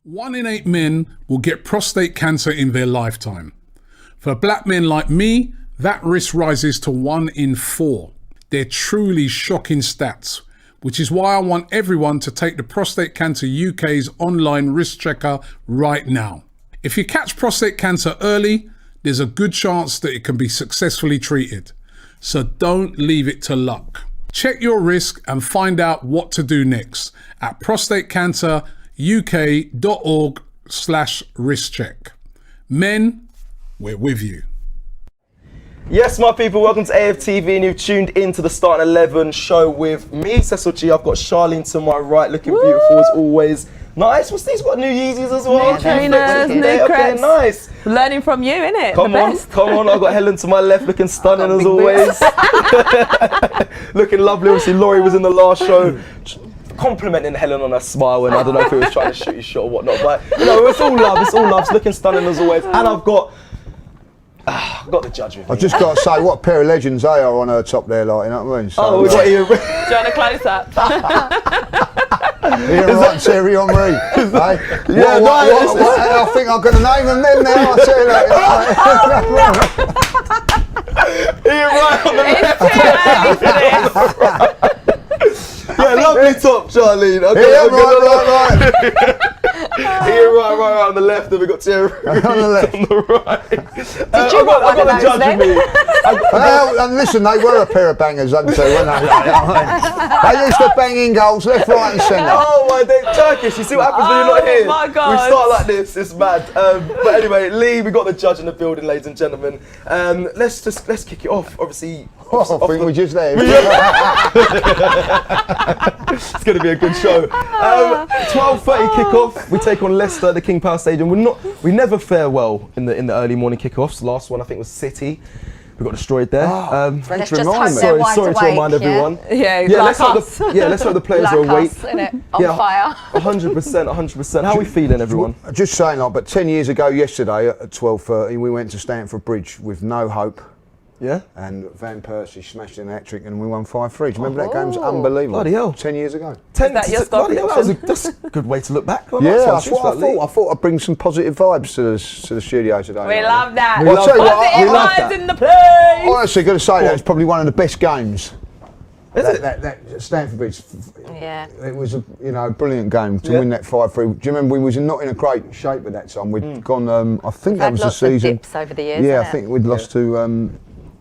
1 in 8 men will get prostate cancer in their lifetime. For black men like me, that risk rises to 1 in 4. They're truly shocking stats, which is why I want everyone to take the Prostate Cancer UK's online risk checker right now. If you catch prostate cancer early, there's a good chance that it can be successfully treated. So don't leave it to luck. Check your risk and find out what to do next at prostatecanceruk.org/risk check. Men, we're with you. Yes, my people, welcome to AFTV, and you've tuned into the Starting 11 show with me, Cecil G. I've got Charlene to my right, looking beautiful as always. Nice. What's these? Got new Yeezys as well. New trainers, new crepes. Nice. Learning from you, innit? Come on. I've got Helen to my left, looking stunning as always. Looking lovely. Obviously, Laurie was in the last show, complimenting Helen on her smile, and I don't know if he was trying to shoot his shot or whatnot, but you know, it's all love. It's all love. It's looking stunning as always, and I've got the judge with me. I've just got to say, what a pair of legends they are on her top there, like, you know what I mean? So, we got Ian. Do you want a close-up? Ian Wright, Pierre-Emerick, eh? Yeah, nice. I think I'm going to name them then now, I'll tell you that. Ian Wright on the left. Yeah, lovely top, Charlene. Okay, right. Here, right on the left, and we've got Thierry on the left. On the right. Did you want I've got one the of judge those with me. And listen, they were a pair of bangers, them two, weren't they? They used to bang in goals left, right and centre. Oh my, they're Turkish. You see what happens when you're not here? My God. We start like this. It's mad. But anyway, Lee, we got the judge in the building, ladies and gentlemen. Let's kick it off. Obviously, I think we're just there. It's going to be a good show. 12:30 kick-off. We take on Leicester at the King Power Stadium. We never fare well in the early morning kick-offs. The last one I think was City. We got destroyed there. Let's just hope they're wide sorry to awake, remind everyone. Yeah, let's hope the players like are awake. us, innit? On fire. 100%. How are we feeling, everyone? Just saying, like, but 10 years ago yesterday at 12:30, we went to Stamford Bridge with no hope. Yeah. And Van Persie smashed in a hat-trick and we won 5-3. Do you remember that game? It was unbelievable. Bloody hell. 10 years ago. That your score That's a good way to look back. Yeah, I thought I'd bring some positive vibes to the studio today. We love that. Well, I'll tell you what, Positive love vibes that. in the place. Honestly, got to say that it's probably one of the best games. Is it? That Stamford Bridge. Yeah. It was a brilliant game to win that 5-3. Do you remember we was not in a great shape at that time? We'd gone. I think that was the season. Lots of dips over the years. Yeah, I think we'd lost to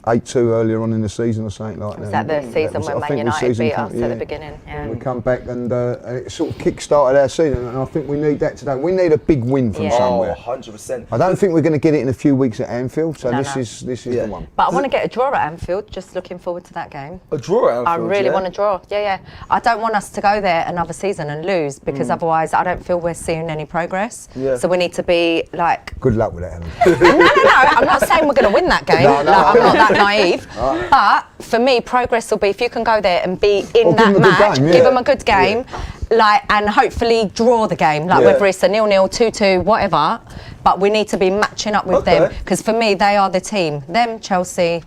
8-2 earlier on in the season or something like that. Was that the season when Man United beat us at the beginning? Yeah. We come back and it sort of kick-started our season, and I think we need that today. We need a big win from somewhere. 100%. I don't think we're going to get it in a few weeks at Anfield, so this is the one. But I want to get a draw at Anfield, just looking forward to that game. A draw at Anfield? I really want a draw, yeah. I don't want us to go there another season and lose, because otherwise I don't feel we're seeing any progress. Yeah. So we need to be like... Good luck with that, Helen. No, I'm not saying we're going to win that game. I'm not that naive. But for me, progress will be if you can go there and be in that match, give them a good game, and hopefully draw the game, whether it's a 0-0, 2-2, whatever. But we need to be matching up with them, because for me, they are the team. Them, Chelsea,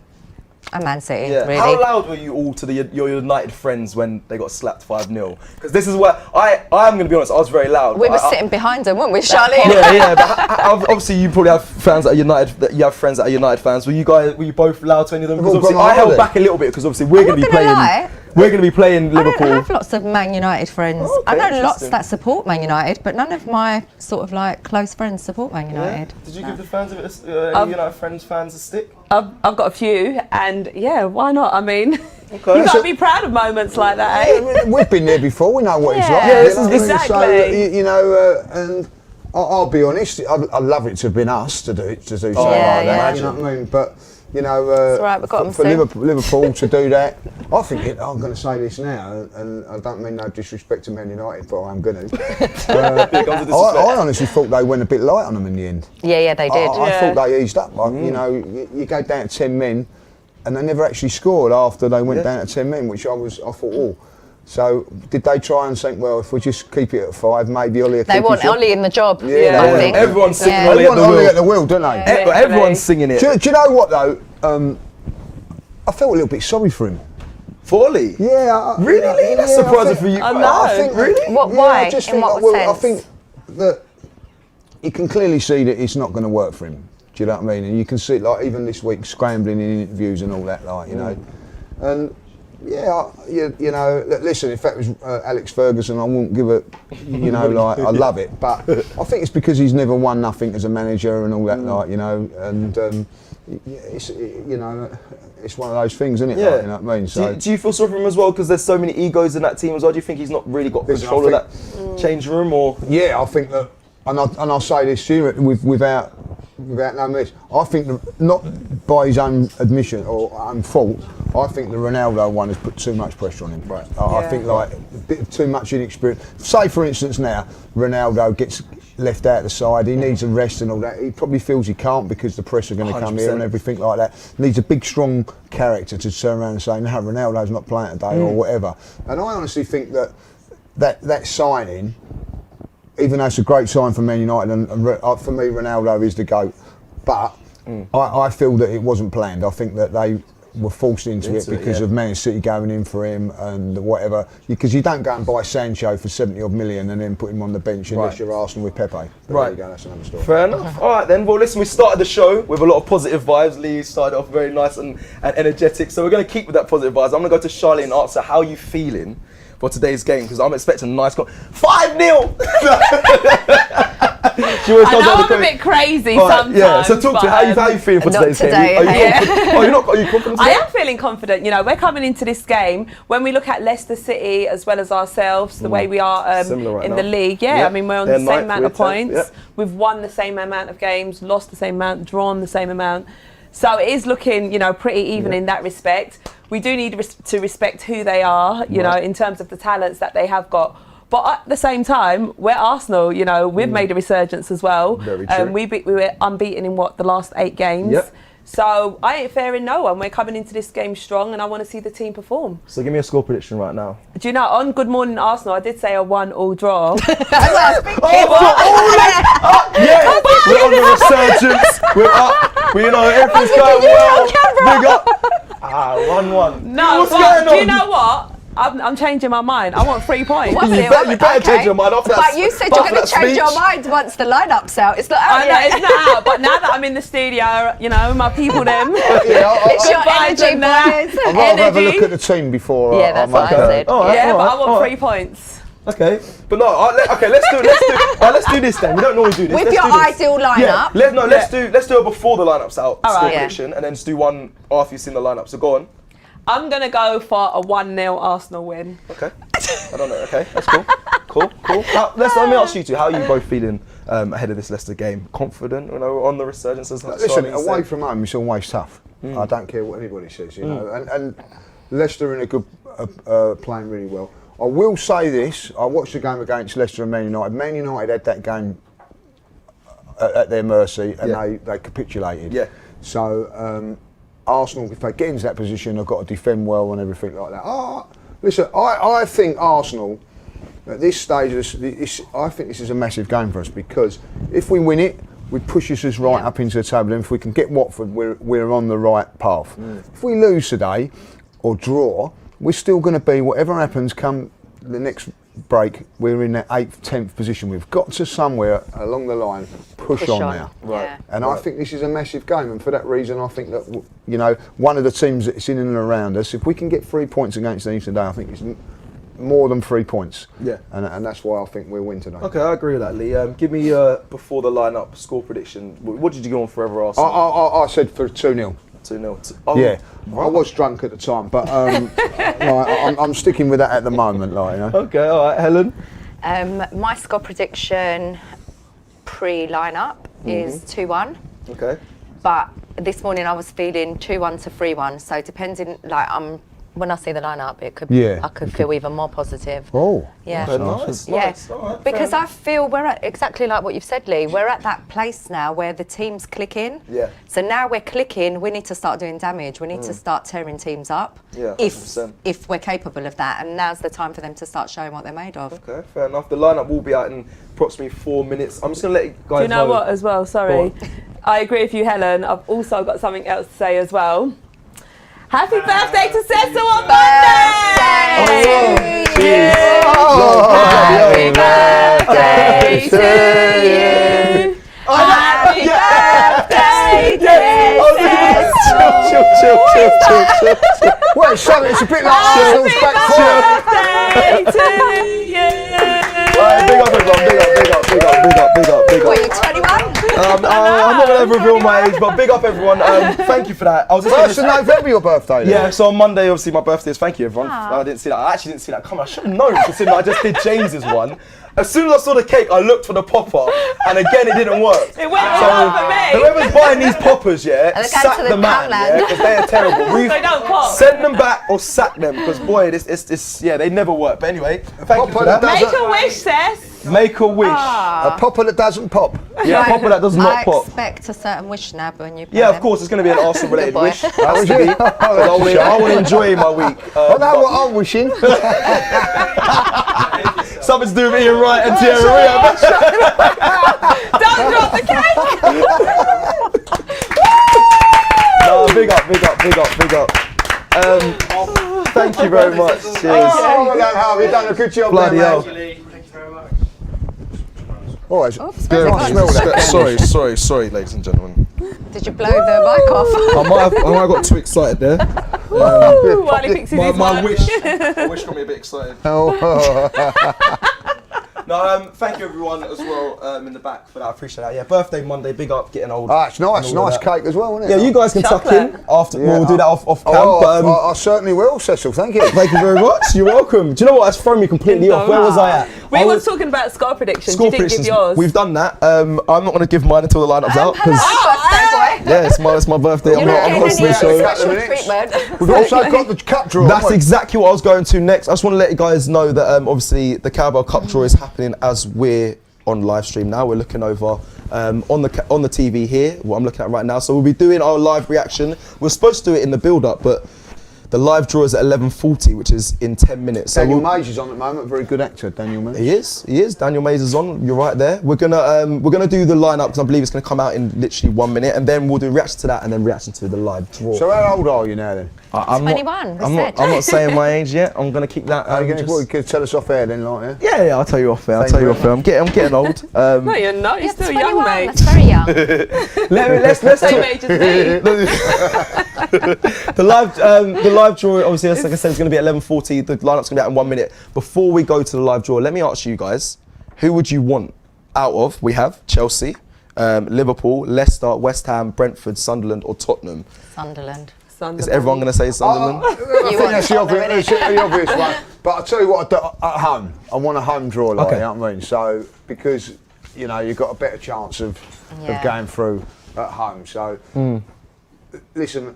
and Man City, really. How loud were you all to your United friends when they got slapped 5-0? Because this is where I'm going to be honest, I was very loud. We were sitting behind them, weren't we, Charlie? Yeah. But obviously, you probably have fans that are United. You have friends that are United fans. Were you both loud to any of them? Because obviously, I held back a little bit because obviously we're going to be playing. We're going to be playing Liverpool. I don't have lots of Man United friends. I know lots that support Man United, but none of my sort of close friends support Man United. Did you give the fans of it, United fans a stick? I've got a few, and why not? I mean, you got to be proud of moments like that, eh? Yeah, we've been there before. We know what it's like. Yeah, exactly. So, and I'll be honest. I'd love it to have been us to do something like that. You know what I mean? But you know, right, we've got for Liverpool to do that, I think I'm going to say this now, and I don't mean no disrespect to Man United, but I'm going to. I honestly thought they went a bit light on them in the end. Yeah, they did. I thought they eased up. You know, you go down to 10 men, and they never actually scored after they went down to 10 men, which I thought, oh. So did they try and think, well, if we just keep it at 5, maybe Ollie will keep They want Ollie in the job, Yeah, I think. Everyone's singing Ollie at the wheel, don't they? Yeah, everyone's singing it. Do you know what though? I felt a little bit sorry for him. For Ollie? Yeah. Really? That's surprising for you. I know. Really? Why? I just think, in what well, sense? I think that you can clearly see that it's not going to work for him. Do you know what I mean? And you can see, like, even this week, scrambling in interviews and all that, like, you know. And yeah, you know, listen, if that was Alex Ferguson, I wouldn't give it, you know, like, I love it. But I think it's because he's never won nothing as a manager and all that, like, you know. And it's, you know, it's one of those things, isn't it? Yeah. Like, you know what I mean? So Do you feel sorry for him as well? Because there's so many egos in that team as well. Do you think he's not really got control of that change room, or? Yeah, I think that, and I'll say this to you without no miss. I think not by his own admission or own fault. I think the Ronaldo one has put too much pressure on him. Right. I think like a bit of too much inexperience. Say for instance now, Ronaldo gets left out the side. He needs a rest and all that. He probably feels he can't because the press are going to come here and everything like that. Needs a big, strong character to turn around and say, no, Ronaldo's not playing today or whatever. And I honestly think that signing, even though it's a great sign for Man United, and for me, Ronaldo is the GOAT. But I feel that it wasn't planned. I think that they were forced into it because of Man City going in for him and whatever. Because you don't go and buy Sancho for 70 odd million and then put him on the bench unless you're Arsenal with Pepe. But there you go, that's another story. Fair enough. All right then. Well, listen, we started the show with a lot of positive vibes. Lee started off very nice and energetic. So we're going to keep with that positive vibes. I'm going to go to Charlie and answer how you feeling for today's game, because I'm expecting a nice goal. 5-0! I know I'm a bit crazy sometimes. Yeah, so talk to me. How you feeling for today's game? Are you confident? I am feeling confident. You know, we're coming into this game, when we look at Leicester City as well as ourselves, the way we are in the league. Yeah, I mean, we're on the same amount of points. We've won the same amount of games, lost the same amount, drawn the same amount. So it is looking, you know, pretty even in that respect. We do need to respect who they are, you know, in terms of the talents that they have got. But at the same time, we're Arsenal, you know, we've made a resurgence as well. Very true. We were unbeaten in the last 8 games. Yep. So I ain't fearing no one. We're coming into this game strong and I want to see the team perform. So give me a score prediction right now. Do you know, on Good Morning Arsenal, I did say a 1-1 draw. Yeah, we're on the resurgence. We're up. You know, everything's going well. Big up. 1-1. No, what's going on? Do you know what? I'm changing my mind. I want 3 points. You better change your mind off that. But you said you're going to change your mind once the lineup's out. It's not out yet. It's not out, but now that I'm in the studio, you know, my people them. It's your energy, boys. I'd rather have a look at the team before that's what I said. But I want 3 points. Okay, but no. Let's do this then. We don't normally do this. With your ideal lineup. Let's do it before the lineup's out. All right. Prediction, and then just do one after you've seen the lineup. So go on. I'm going to go for a 1-0 Arsenal win. Okay. I don't know. Okay, that's cool. Cool. Let me ask you two. How are you both feeling ahead of this Leicester game? Confident, you know, on the resurgence? Listen, away from home, it's always tough. I don't care what anybody says, you know. And Leicester in a good playing really well. I will say this: I watched the game against Leicester and Man United. Man United had that game at their mercy, and they capitulated. Yeah. So. Arsenal, if they get into that position, they've got to defend well and everything like that. Listen, I think Arsenal, at this stage, I think this is a massive game for us, because if we win it, it pushes us right up into the table. And if we can get Watford, we're on the right path. If we lose today or draw, we're still going to be, whatever happens, come the next break, we're in that 8th, 10th position. We've got to somewhere along the line push on now. Right. And I think this is a massive game, and for that reason I think that, you know, one of the teams that's in and around us, if we can get 3 points against them today, I think it's more than 3 points. Yeah. And that's why I think we'll win today. Okay, I agree with that, Lee. Give me before the lineup score prediction. What did you go on Forever Arsenal? I said for 2-0. 2-0. Yeah, I was drunk at the time, but I'm sticking with that at the moment. Like, you know. Okay, all right, Helen. My score prediction pre-lineup is 2-1. Okay. But this morning I was feeling 2-1 to 3-1. So depending, like when I see the lineup, it could I could feel even more positive. Oh, yeah, nice. All right, because I feel we're at exactly like what you've said, Lee. We're at that place now where the teams click in. Yeah. So now we're clicking. We need to start doing damage. We need to start tearing teams up. Yeah. 100%. If we're capable of that, and now's the time for them to start showing what they're made of. Okay, fair enough. The lineup will be out in approximately 4 minutes. I'm just gonna let you guys know. Do you know what as well? Sorry, I agree with you, Helen. I've also got something else to say as well. Happy birthday to Cecil on Monday! Happy birthday to you! Well, it's a bit like Arsenal's back four. Big up everyone, big up. What, you 21? I'm not going to reveal my age, but big up everyone. Thank you for that. I was just 1st of November, your birthday. Then. Yeah, so on Monday, obviously, my birthday is. Thank you, everyone. I didn't see that. I actually didn't see that coming. I should have known, considering I just did James's one. As soon as I saw the cake, I looked for the popper, and again, it didn't work. It went wrong for me. Whoever's buying these poppers, sack the man, because they're terrible. They don't pop. Send them back or sack them, because boy, they never work. But anyway, thank you for that. Make a wish, Seth. Make a wish. A popper that doesn't pop. Yeah, a popper that does not pop. I expect a certain wish now when you. Yeah, of course, it's going to be an Arsenal-related wish. I want to enjoy my week. I know what I'm wishing. Something to do with Ian Wright and Thierry. Don't drop the cake. No, big up. Thank you very much. Cheers. Well done, Harvey. You've done a good job. Bloody hell. Oh, it's smell that. Sorry, ladies and gentlemen. Did you blow the mic off? I might have got too excited there. While he fixes his My one. wish got me a bit excited. No, thank you everyone as well in the back for that. I appreciate that. Yeah, birthday Monday, big up, getting old. It's nice cake as well, isn't it? Yeah, you guys can tuck in after. Yeah. We'll do that off cam. I certainly will, Cecil. Thank you. Thank you very much. You're welcome. Do you know what? That's thrown me completely off. Where was I at? We were talking about score predictions. You didn't give yours. We've done that. I'm not going to give mine until the lineup's out because it's my birthday. I'm not hosting the show. We've also got the cup draw. That's exactly what I was going to next. I just want to let you guys know that obviously the Carabao Cup draw is happening as we're on live stream now. We're looking over on the TV here, what I'm looking at right now. So we'll be doing our live reaction. We're supposed to do it in the build-up, but the live draw is at 11:40, which is in 10 minutes. So Daniel Mays is on at the moment. Very good actor, Daniel Mays. He is. Daniel Mays is on. You're right there. We're gonna do the lineup because I believe it's gonna come out in literally 1 minute, and then we'll do reaction to that, and then reaction to the live draw. So how old are you now then? I'm 21. I'm not saying my age yet. I'm gonna keep that. You can tell us off air then, like Yeah, I'll tell you off air. I'm getting old. No, you're not. You're still young, mate. That's very young. Let's Same age as me. The live draw, obviously, like I said, it's going to be at 11:40. The lineup's going to be out in 1 minute. Before we go to the live draw, let me ask you guys, who would you want out of? We have Chelsea, Liverpool, Leicester, West Ham, Brentford, Sunderland, or Tottenham? Sunderland. Is everyone going to say Sunderland? I think that's the obvious one. But I'll tell you what, at home, I want a home draw, like, you know what I mean? So, because, you've got a better chance of going through at home. So, listen,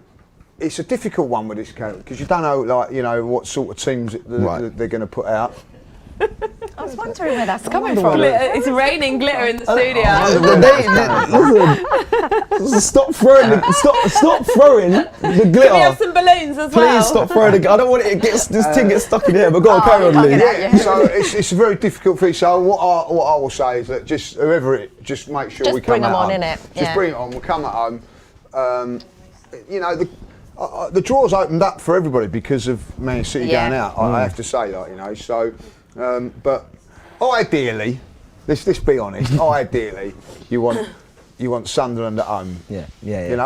it's a difficult one with this game because you don't know, what sort of teams they're going to put out. I was wondering where that's coming from. It's raining glitter in the studio. Listen, stop throwing the glitter. Can we have some balloons as well? Please stop throwing the. I don't want this thing gets stuck in here. But go on, carry on, Lee. So it's a very difficult thing. So what I will say is that just make sure we come at home. Bring them on, innit? Just bring it on. We'll come at home. The draw's opened up for everybody because of Man City going out. I have to say that, So, but ideally, let's be honest. Ideally, you want Sunderland at home. Yeah.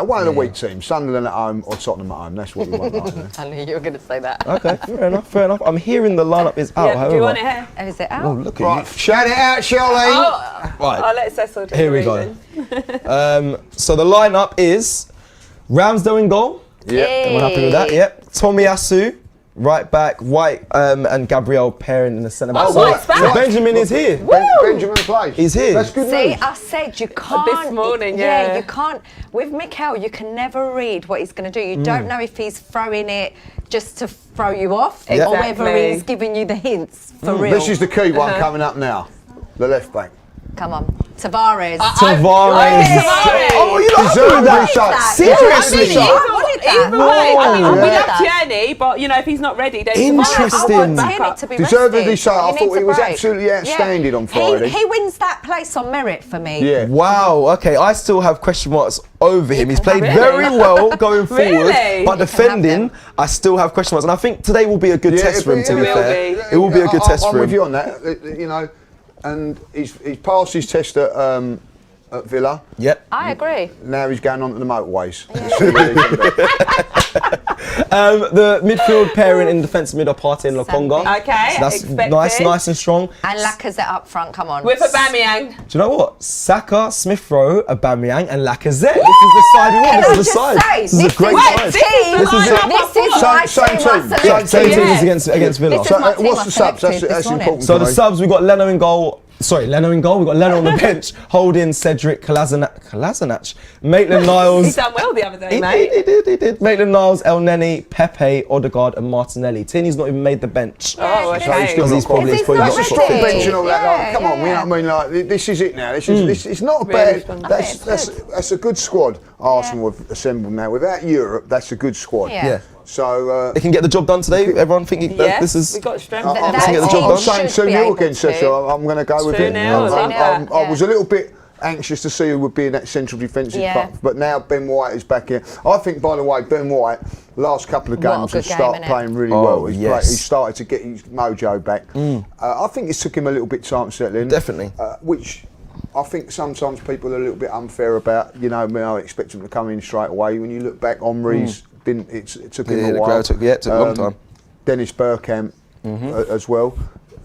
One of the weak teams, Sunderland at home or Tottenham at home. That's what we want. I knew you were going to say that. Okay, fair enough. I'm hearing the lineup is out. Yeah, do you want it here? Is it out? Oh, look at Right, shout it out, Shirley. Right. I'll let Cecil do Here we go. So the lineup is Ramsdale in goal. Everyone happy with that? Yep. Tomiyasu, right back. White and Gabriel pairing in the centre back. So Benjamin is here. Benjamin plays. He's here. That's good See, news. I said you can't. This morning, you can't. With Mikel, you can never read what he's going to do. You don't know if he's throwing it just to throw you off, or whether he's giving you the hints for real. This is the key one coming up now. The left back. Come on, Tavares. Tavares. Oh, you don't do that. Seriously. Either way, we love Tierney, but if he's not ready, then interesting. I want Tierney to be Deservedly so. I He thought needs he a was break. absolutely outstanding on Friday. He wins that place on merit for me. Yeah. Wow. Okay, I still have question marks over him. He's played very well going forward, but defending, I still have question marks. And I think today will be a good test for him. To be fair, it will be a good test for him. I'm with you on that. And he's passed his test at Villa. Yep. I agree. Now he's going on to the motorways. The midfield pairing in defensive mid are Partey and Lokonga. Okay, so that's nice and strong. And Lacazette up front, come on. With Aubameyang. Do you know what? Saka, Smith Rowe, Aubameyang and Lacazette. This is the side we want. This is the side. This is a great side. Same team as against Villa. What's the subs? That's important. So the subs, we've got Leno in goal. Leno in goal. We've got Leno on the bench. Holding Cedric Kolasinac. Maitland-Niles. He done well the other day, mate. He did. Maitland-Niles, El Neni, Pepe, Odegaard and Martinelli. Tierney's not even made the bench. Oh, okay. Because he's probably That's a strong bench and all that. Like, come on, you know what I mean? Like, this is it now. It's not a bad. That's a good squad. Arsenal have assembled now. Without Europe, that's a good squad. Yeah. So they can get the job done today. Everyone thinking that this is. We got strength. Can get the job done. I'm saying 2-0 against us, so I'm going to go with it. I was a little bit anxious to see who would be in that central defensive but now Ben White is back here. I think, by the way, Ben White, last couple of games has started playing really well. He's started to get his mojo back. I think it took him a little bit time to settle in. Definitely. Which I think sometimes people are a little bit unfair about. You know, I expect him to come in straight away. When you look back, Henry's didn't. It took him a while. It took a long time. Dennis Bergkamp as well.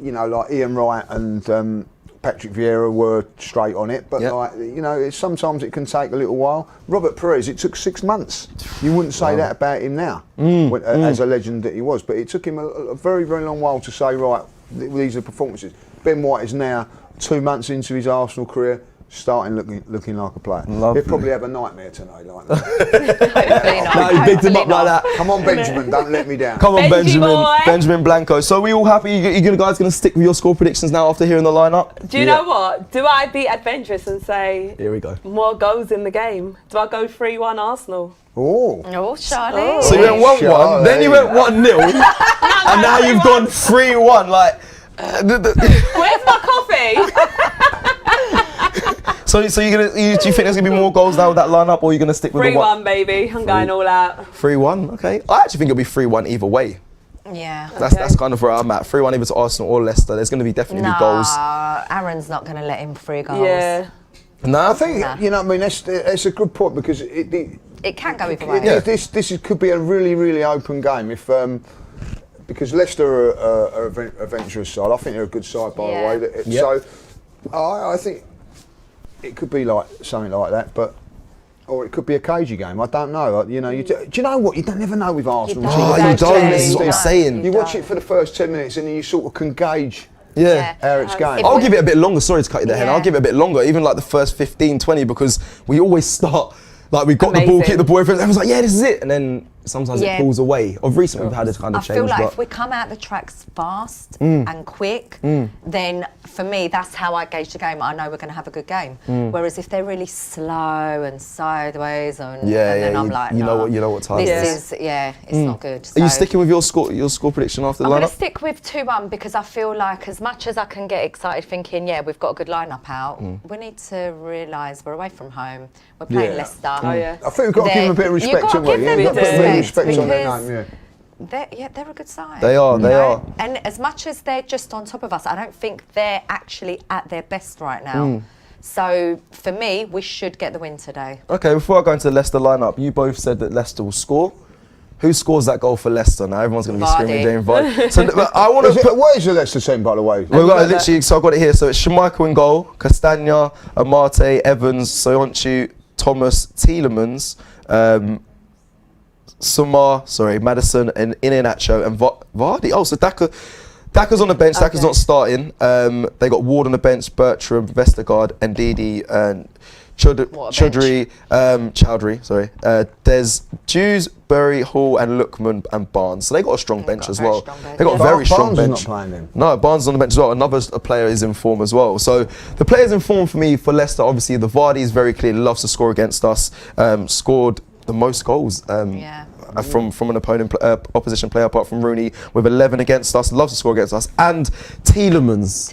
You know, like Ian Wright and Patrick Vieira were straight on it, but like, you know, sometimes it can take a little while. Robert Perez, it took 6 months. You wouldn't say that about him now, as a legend that he was, but it took him a very, very long while to say, right, these are performances. Ben White is now 2 months into his Arsenal career, starting looking like a player. He'll probably have a nightmare tonight like that. No, he bigged him up like that. Come on, Benjamin, don't let me down. Come on, Benjamin Blanco. So are we all happy? You guys going to stick with your score predictions now after hearing the lineup? Do you know what? Do I be adventurous and say here we go, more goals in the game? Do I go 3-1 Arsenal? Oh, Charlie. So you went 1-1, then you went 1-0, and now you've gone 3-1. Like, where's my coffee? So do you think there's gonna be more goals now with that lineup, or are you gonna stick with 3-1, baby? I'm going all out. 3-1, okay. I actually think it'll be 3-1 either way. Yeah. That's kind of where I'm at. 3-1 either to Arsenal or Leicester. There's gonna be definitely goals. Aaron's not gonna let him 3 goals. Yeah. No, I think you know. I mean, that's a good point because it can go either way. This could be a really, really open game if. Because Leicester are a adventurous side. I think they're a good side, by the way. So I think it could be like something like that, or it could be a cagey game. I don't know. You know, do you know what? You don't never know with Arsenal. You don't. This is what I'm saying. You watch it for the first 10 minutes and then you sort of can gauge how it's going. I'll give it a bit longer. Sorry to cut you there, Hen. I'll give it a bit longer, even like the first 15, 20, because we always start. Like, we got the ball, kicked the ball, everyone's like, yeah, this is it. And then sometimes it pulls away. Of recent, we've had this kind of change. I feel like if we come out the tracks fast and quick, then for me, that's how I gauge the game. I know we're going to have a good game. Whereas if they're really slow and sideways, and then I'm like, you know what time it is. It's not good. Are you sticking with your score prediction after the lineup? I'm going to stick with 2-1 because I feel like as much as I can get excited thinking, we've got a good lineup out, we need to realise we're away from home. We're playing Leicester. I think we've got to give them a bit of respect, haven't we? You've got to give them a bit of respect on their name, they're a good side. They are. And as much as they're just on top of us, I don't think they're actually at their best right now. So for me, we should get the win today. Okay, before I go into the Leicester lineup, you both said that Leicester will score. Who scores that goal for Leicester? Now everyone's going to be screaming James Vardy. So I want to put. Where is the Leicester team, by the way? We've got literally. So I've got it here. So it's Schmeichel in goal, Castagna, Amate, Evans, Soyuncu, Thomas, Tielemans, Madison, and Iheanacho and Vardy. Oh, so Daka's on the bench. Daka's not starting. They got Ward on the bench, Bertram, Vestergaard, Ndidi, and Chowdhury, Des, Jews, Bury, Hall, and Lookman and Barnes. So they got a strong bench as well. They got a very strong bench. No, Barnes is on the bench as well. Another player is in form as well. So the players in form for me for Leicester, obviously the Vardy is very clear, loves to score against us. Scored the most goals from an opposition player apart from Rooney with 11 against us. Loves to score against us. And Tielemans.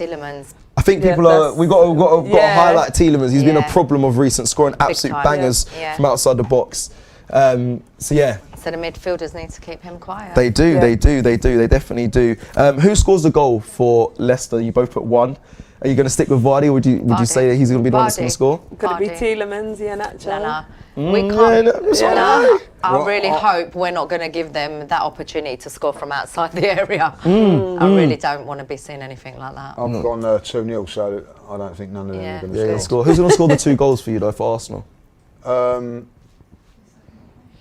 I think we've got to highlight Tielemans. He's been a problem of recent, scoring absolute bangers from outside the box. So the midfielders need to keep him quiet. They do, they definitely do. Who scores the goal for Leicester? You both put one. Are you going to stick with Vardy, or would you say that he's going to be the one that's going to score? Could it be Tielemans, Iheanacho? No. We can't. I really hope we're not going to give them that opportunity to score from outside the area. I really don't want to be seeing anything like that. I've gone 2-0, so I don't think none of them are going to score. Who's going to score the 2 goals for you, though, for Arsenal?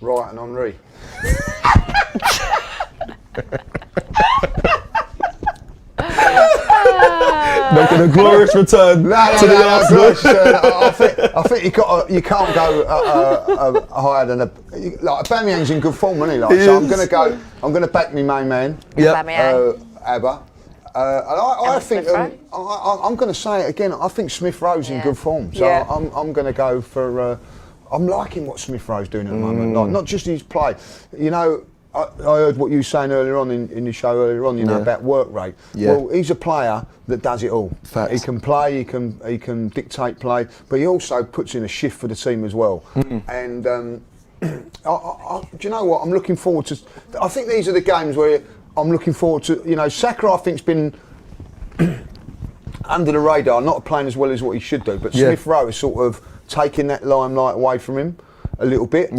Wright and Henry. Making a glorious return to the Arsenal. I think you can't go higher than Aubameyang's in good form, isn't he? So I'm going to back my main man. Abba. I think I'm going to say it again. I think Smith Rowe's in good form, so I'm going to go for. I'm liking what Smith Rowe's doing at the moment, not just his play. You know, I heard what you were saying earlier on in the show earlier on. You know about work rate. Well, he's a player that does it all. Facts. He can play, he can dictate play, but he also puts in a shift for the team as well. And do you know what? I'm looking forward to. I think these are the games where I'm looking forward to. You know, Saka I think's been under the radar, not playing as well as what he should do. But Smith Rowe is sort of taking that limelight away from him a little bit.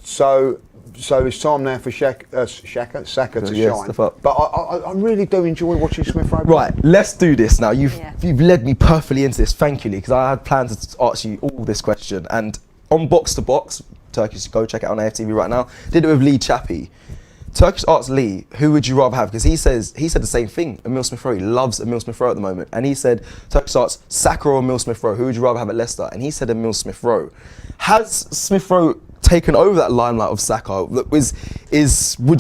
So it's time now for Saka to shine. But I really do enjoy watching Smith Rowe. Right, let's do this now. You've led me perfectly into this. Thank you, Lee, because I had plans to ask you all this question. And on Box to Box, Turkish, go check it out on AFTV right now. Did it with Lee Chappie. Turkish asked Lee, who would you rather have? Because he said the same thing. Emil Smith Rowe. He loves Emil Smith Rowe at the moment. And he said, Turkish asked, Saka or Emil Smith Rowe? Who would you rather have at Leicester? And he said Emil Smith Rowe. Has Smith Rowe taken over that limelight of Saka? Would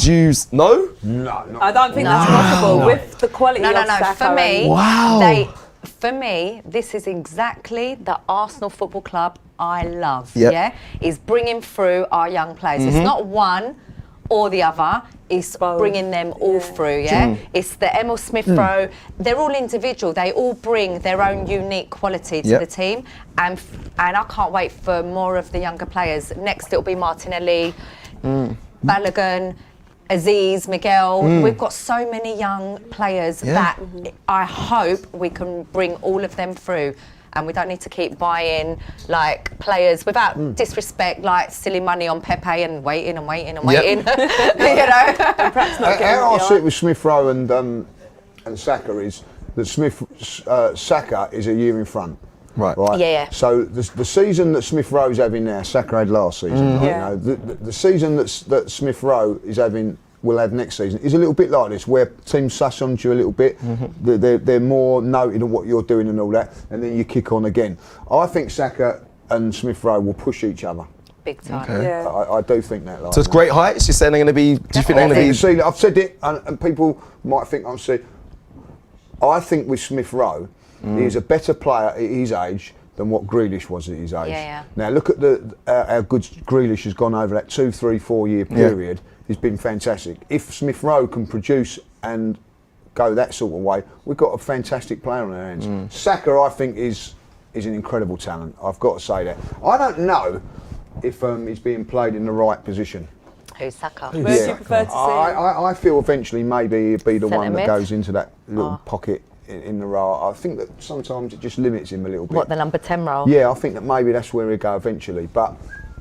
you no? No. I don't think that's possible with the quality of Saka. For me, wow. For me, this is exactly the Arsenal Football Club I love. Is bringing through our young players. It's not one or the other, is bringing them all through, It's the Emil Smith Rowe. They're all individual. They all bring their own unique quality to the team, and I can't wait for more of the younger players. Next, it'll be Martinelli, Balogun, Aziz, Miguel. We've got so many young players that I hope we can bring all of them through. And we don't need to keep buying like players without disrespect, like silly money on Pepe and waiting. You know. And perhaps not how I see it with Smith Rowe and Saka is that Saka is a year in front. Right. Yeah. So the season that Smith Rowe's having now, Saka had last season. You know, the season that Smith Rowe is having. Will have next season is a little bit like this, where teams suss on you a little bit. They're more noted on what you're doing and all that, and then you kick on again. I think Saka and Smith Rowe will push each other. Big time. Okay. I do think that. So it's great heights. You're saying they're going to be. Do you think they're going to be? See, I've said it, and people might think I'm saying. I think with Smith Rowe, he is a better player at his age than what Grealish was at his age. Now look at how good Grealish has gone over that 2, 3, 4 year period. He's been fantastic. If Smith Rowe can produce and go that sort of way, we've got a fantastic player on our hands. Saka, I think, is an incredible talent. I've got to say that. I don't know if he's being played in the right position. Who's Saka? Where do you prefer to see? I feel eventually maybe he'd be the one that goes into that little pocket in the role. I think that sometimes it just limits him a little bit. What, the number 10 role? Yeah, I think that maybe that's where he'll go eventually. But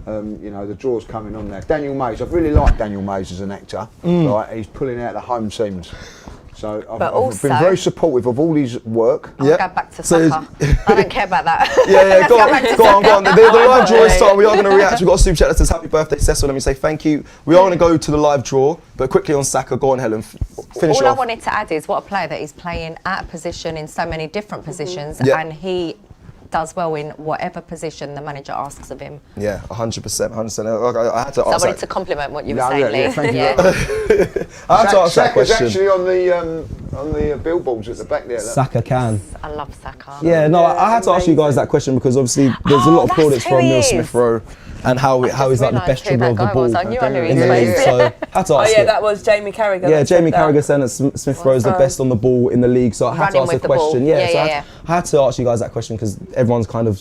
you know, the draw's coming on now. Daniel Mays, I've really liked Daniel Mays as an actor. Right, he's pulling out the home teams. So I've been very supportive of all his work. I'll go back to Saka. I don't care about that. Go on. The live draw is starting. We are going to react. We've got a super chat that says happy birthday, Cecil. Let me say thank you. We are going to go to the live draw, but quickly on Saka. Go on, Helen. Finish all off. I wanted to add is what a player that is playing at a position in so many different positions, and he does well in whatever position the manager asks of him. Yeah, 100%. I had to ask. I wanted to compliment what you were saying, Lee. Thank you. I had to ask that question. Saka's actually on the billboards at the back there. Saka can. I love Saka. Yeah, no, I had to ask you guys that question because obviously there's a lot of plaudits from Emil Smith Rowe and how he's like the best dribbler of the ball I knew I knew in the league. So I had to ask that was Jamie Carragher. Yeah, Jamie Carragher saying that Smith Rowe's the best on the ball in the league. So I had to ask the question. I had to ask you guys that question because everyone's kind of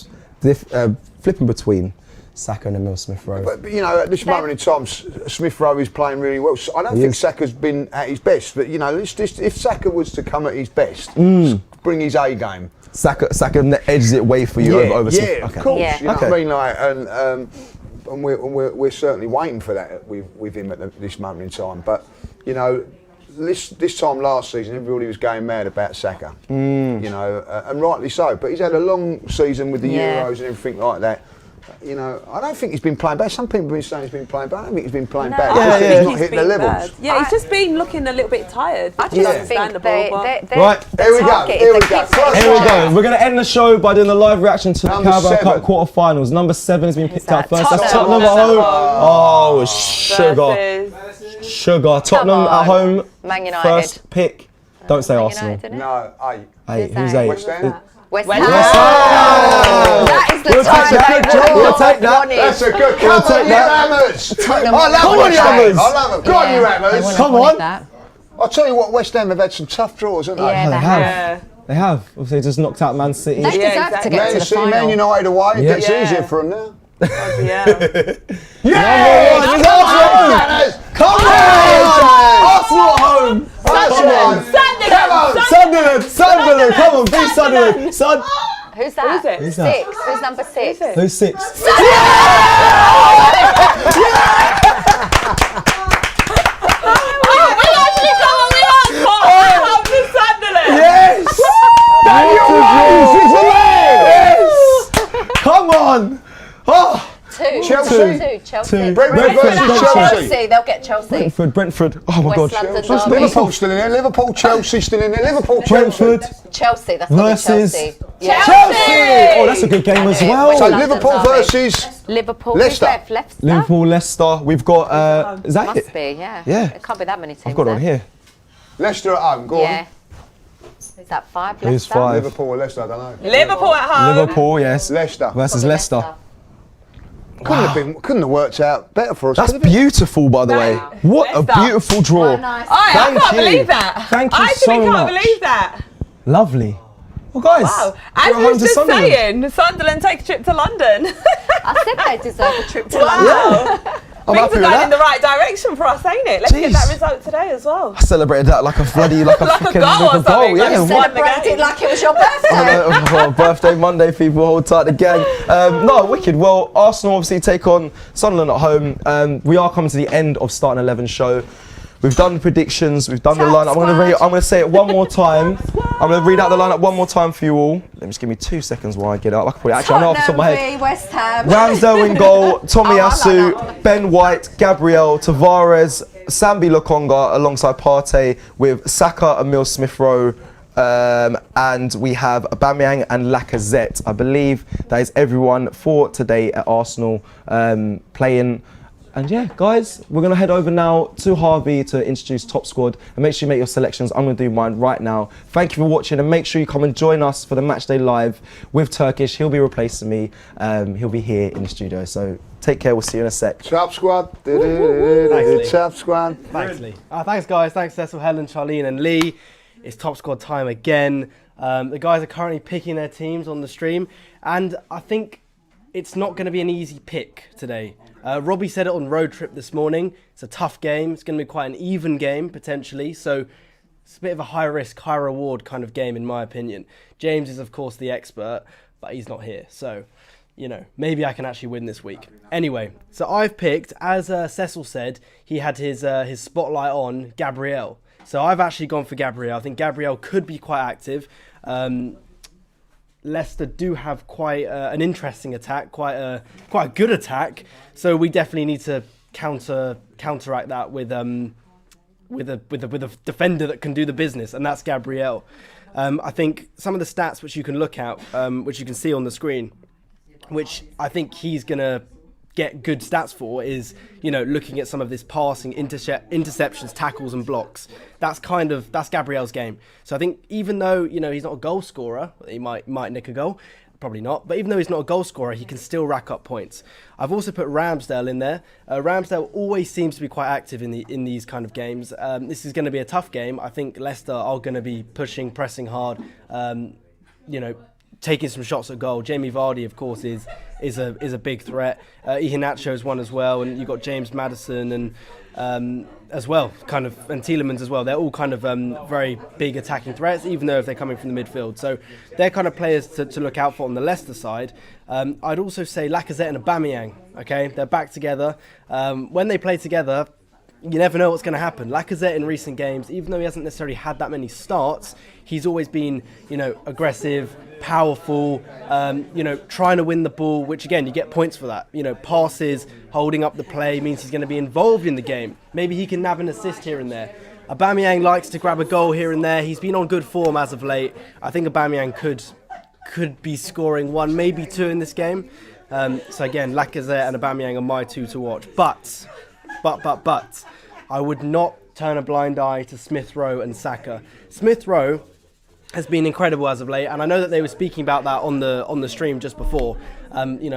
flipping between Saka and Emil Smith Rowe. But you know, at this moment in time, Smith Rowe is playing really well. I don't think Saka's been at his best, but you know, if Saka was to come at his best, bring his A game. Saka edges it way for you over Smith. Yeah, of course. You know what I mean? Like, and we're certainly waiting for that with him at this moment in time. But you know, this time last season, everybody was going mad about Saka. You know, and rightly so. But he's had a long season with the Euros and everything like that. You know, I don't think he's been playing bad. Some people have been saying he's been playing bad. I don't think he's been playing bad. He's not hitting the levels. Yeah, he's just been looking a little bit tired. I just think right, here we go. Here we go. We're going to end the show by doing a live reaction to the Carabao Cup quarter-finals. Number 7 has been picked out first. That's Tottenham at home. Oh, sugar. Tottenham at home. Man United. First pick. Don't say Arsenal. No, 8. Who's 8? West Ham. West Ham. That is the time. We'll take that. That's a good. Come on, you Hammers. Come on, you Hammers. I love it. Go on, you Hammers. Come on. I'll tell you what, West Ham have had some tough draws, haven't they? Yeah, they have. They have. Obviously, they just knocked out Man City. They deserve to get to the final. Man United away. It gets easier for them now. Come on! Arsenal at home! Sunderland! Come on, beat Sunderland! Who's that? Who's 6. Who's number 6? Who's 6? Yes! Come on! Oh! 2. Chelsea. Brentford versus Chelsea. They'll get Chelsea. Brentford. Oh my God. Liverpool still in there. Liverpool, Chelsea still in there. Liverpool, Brentford. Chelsea. That's versus Chelsea. Oh, that's a good game as well. So Liverpool versus Leicester. Liverpool, Leicester. We've got. Is that Must it? be, yeah. Yeah. It can't be that many teams. I've got it on here. Leicester at home. Go on. Is that 5? Who's 5? Liverpool or Leicester, I don't know. Liverpool at home. Liverpool, yes. Leicester versus Leicester. Couldn't have worked out better for us. That's beautiful, by the way. What a beautiful draw. Nice. I can't believe that. Thank you I so actually can't much. believe that. Lovely. Well, guys. Wow. As we was just saying, Sunderland take a trip to London. I said they deserve a trip to London. Yeah. Things are going in the right direction for us, ain't it? Let's get that result today as well. I celebrated that like a bloody, like a freaking goal. Yeah, celebrated like it was your birthday. Birthday Monday, people, hold tight the gang. No, wicked. Well, Arsenal obviously take on Sunderland at home. We are coming to the end of Starting 11 show. We've done the predictions, we've done the lineup. I'm going to say it one more time. I'm going to read out the lineup one more time for you all. Let me just give me 2 seconds while I get up. I can put it actually I know off the top of my head. West Ham. Ramsdale in goal, Tomiyasu, Ben White, Gabriel, Tavares, Sambi Lokonga alongside Partey with Saka, Emil Smith Rowe, and we have Aubameyang and Lacazette. I believe that is everyone for today at Arsenal playing. And yeah, guys, we're going to head over now to Harvey to introduce Top Squad. And make sure you make your selections. I'm going to do mine right now. Thank you for watching. And make sure you come and join us for the Matchday Live with Turkish. He'll be replacing me. He'll be here in the studio. So take care. We'll see you in a sec. Top Squad. Top Squad. Thanks, Lee. Thanks, guys. Thanks, Cecil, Helen, Charlene and Lee. It's Top Squad time again. The guys are currently picking their teams on the stream. And I think it's not going to be an easy pick today. Robbie said it on Road Trip this morning. It's a tough game. It's going to be quite an even game, potentially. So it's a bit of a high risk, high reward kind of game, in my opinion. James is, of course, the expert, but he's not here. So, you know, maybe I can actually win this week. Anyway, so I've picked, as Cecil said, he had his spotlight on Gabriel. So I've actually gone for Gabriel. I think Gabriel could be quite active. Leicester do have quite an interesting attack, quite a good attack. So we definitely need to counteract that with a defender that can do the business, and that's Gabriel. I think some of the stats which you can look at, which you can see on the screen, which I think he's gonna get good stats for, is, you know, looking at some of this passing, interceptions, tackles and blocks. That's Gabriel's game. So I think even though, you know, he's not a goal scorer, he might nick a goal, probably not, but even though he's not a goal scorer, he can still rack up points. I've also put Ramsdale in there. Ramsdale always seems to be quite active in these kind of games. This is going to be a tough game. I think Leicester are going to be pushing, pressing hard, you know, taking some shots at goal. Jamie Vardy, of course, is a big threat. Iheanacho's one as well, and you've got James Maddison and as well, kind of, and Tielemans as well. They're all kind of very big attacking threats, even though if they're coming from the midfield. So they're kind of players to look out for on the Leicester side. I'd also say Lacazette and Aubameyang. Okay, they're back together. When they play together, you never know what's going to happen. Lacazette in recent games, even though he hasn't necessarily had that many starts, he's always been, aggressive, powerful, trying to win the ball, which again, you get points for that. Passes, holding up the play means he's going to be involved in the game. Maybe he can nab an assist here and there. Aubameyang likes to grab a goal here and there. He's been on good form as of late. I think Aubameyang could be scoring 1, maybe 2 in this game. So again, Lacazette and Aubameyang are my 2 to watch. But I would not turn a blind eye to Smith Rowe and Saka. Smith Rowe has been incredible as of late, and I know that they were speaking about that on the stream just before.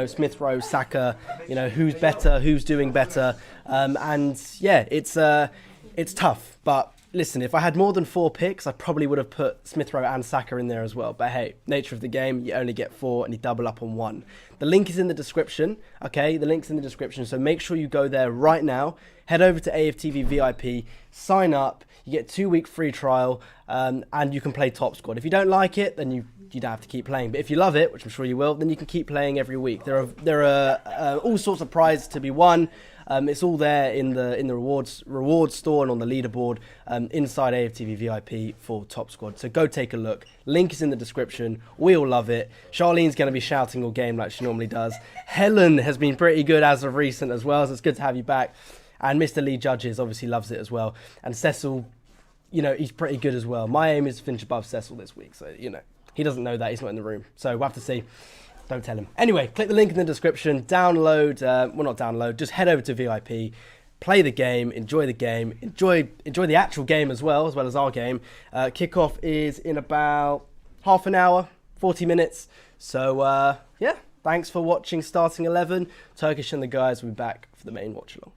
Smith Rowe, Saka, who's better, who's doing better, and yeah, it's tough. But listen, if I had more than 4 picks, I probably would have put Smith Rowe and Saka in there as well. But hey, nature of the game, you only get 4 and you double up on 1. The link is in the description, okay? The link's in the description, so make sure you go there right now. Head over to AFTV VIP, sign up, you get a 2-week free trial, and you can play Top Squad. If you don't like it, then you don't have to keep playing. But if you love it, which I'm sure you will, then you can keep playing every week. There are all sorts of prizes to be won. It's all there in the rewards store and on the leaderboard inside AFTV VIP for Top Squad. So go take a look. Link is in the description. We all love it. Charlene's going to be shouting all game like she normally does. Helen has been pretty good as of recent as well, so it's good to have you back. And Mr. Lee Judges obviously loves it as well. And Cecil, he's pretty good as well. My aim is to finish above Cecil this week, so he doesn't know that. He's not in the room, so we'll have to see. Don't tell him. Anyway, click the link in the description, download, not download, just head over to VIP, play the game, enjoy the actual game as well as our game. Kickoff is in about half an hour, 40 minutes. So, yeah, thanks for watching Starting 11. Turkish and the guys will be back for the main watch along.